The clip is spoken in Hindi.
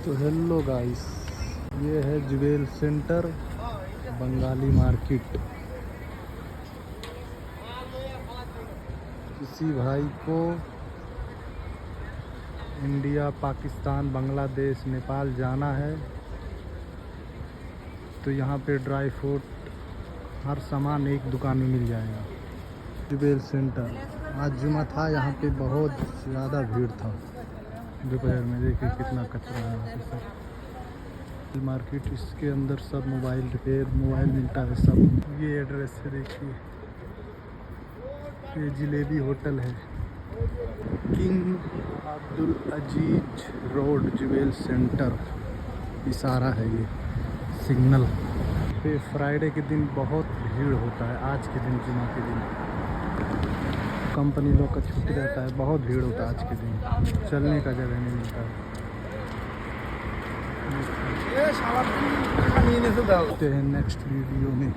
तो हेलो गाइस, ये है ज्वेल सेंटर बंगाली मार्केट। किसी भाई को इंडिया, पाकिस्तान, बांग्लादेश, नेपाल जाना है तो यहाँ पे ड्राई फ्रूट हर सामान एक दुकान में मिल जाएगा। ज्वेल सेंटर आज जुमा था, यहाँ पे बहुत ज़्यादा भीड़ था। दोपहर में देखिए कितना कचरा है यहाँ पे सब। मार्केट, इसके अंदर सब मोबाइल रिपेयर, मोबाइल मिलता है सब। ये एड्रेस है देखिए, ये जिलेबी होटल है, किंग अब्दुल अजीज रोड, ज्वेल सेंटर। इशारा है ये सिग्नल पे। फ्राइडे के दिन बहुत भीड़ होता है, आज के दिन, जुमा के दिन कंपनी लोग का छुट्टी रहता है, बहुत भीड़ होता है आज के दिन, चलने का जगह नहीं मिलता है। नेक्स्ट वीडियो में।